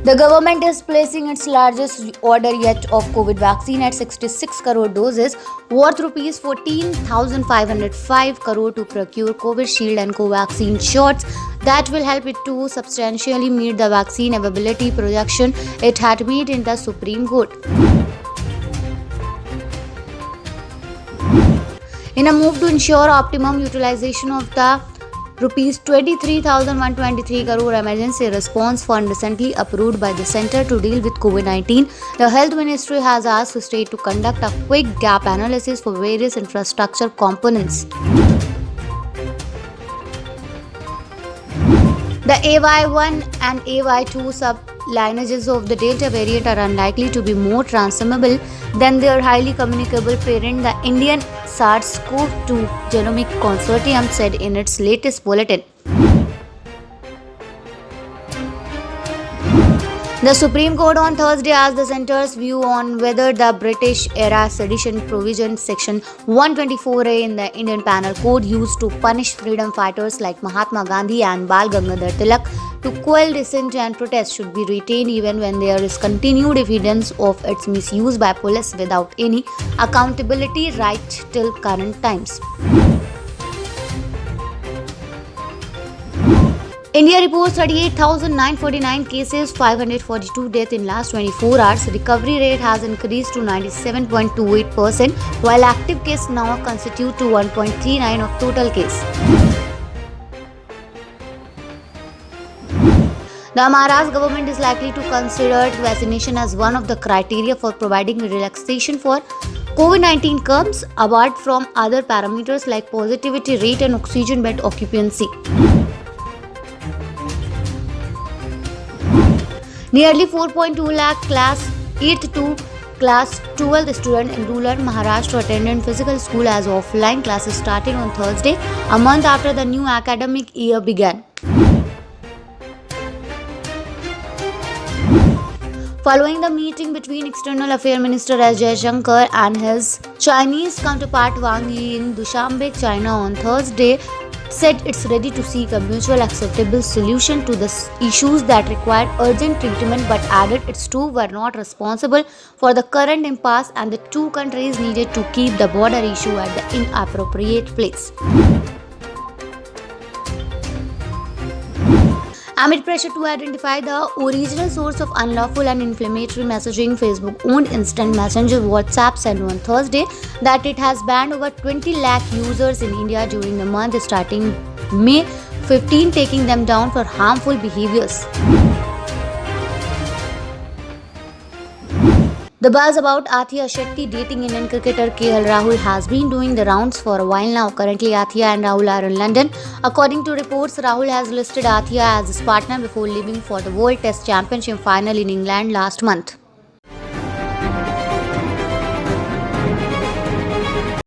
The government is placing its largest order yet of COVID vaccine at 66 crore doses, worth rupees 14,505 crore to procure Covishield and Covaxin shots that will help it to substantially meet the vaccine availability projection it had made in the Supreme Court. In a move to ensure optimum utilization of the Rupees 23,123 crore emergency response fund recently approved by the Center to deal with COVID-19, the Health Ministry has asked the state to conduct a quick gap analysis for various infrastructure components. The AY1 and AY2 sub-lineages of the Delta variant are unlikely to be more transmissible than their highly communicable parent, the Indian SARS-CoV-2 Genomic Consortium said in its latest bulletin. The Supreme Court on Thursday asked the centre's view on whether the British-era sedition provision Section 124A in the Indian Penal Code used to punish freedom fighters like Mahatma Gandhi and Bal Gangadhar Tilak to quell dissent and protest should be retained even when there is continued evidence of its misuse by police without any accountability right till current times. India reports 38,949 cases, 542 deaths in last 24 hours. Recovery rate has increased to 97.28%, while active cases now constitute to 1.39 of total case. The Maharashtra government is likely to consider vaccination as one of the criteria for providing relaxation for COVID-19 curbs, apart from other parameters like positivity rate and oxygen bed occupancy. Nearly 4.2 lakh class 8th to class 12th students in rural Maharashtra attended physical school as offline classes starting on Thursday, a month after the new academic year began. Following the meeting between External Affairs Minister S. Jaishankar and his Chinese counterpart Wang Yi in Dushanbe, China on Thursday, said it's ready to seek a mutual acceptable solution to the issues that required urgent treatment, but added its two were not responsible for the current impasse and the two countries needed to keep the border issue at the inappropriate place. Amid pressure to identify the original source of unlawful and inflammatory messaging, Facebook-owned instant messenger WhatsApp said on Thursday that it has banned over 20 lakh users in India during the month starting May 15, taking them down for harmful behaviors. The buzz about Athiya Shetty dating Indian cricketer KL Rahul has been doing the rounds for a while now. Currently, Athiya and Rahul are in London. According to reports, Rahul has listed Athiya as his partner before leaving for the World Test Championship final in England last month.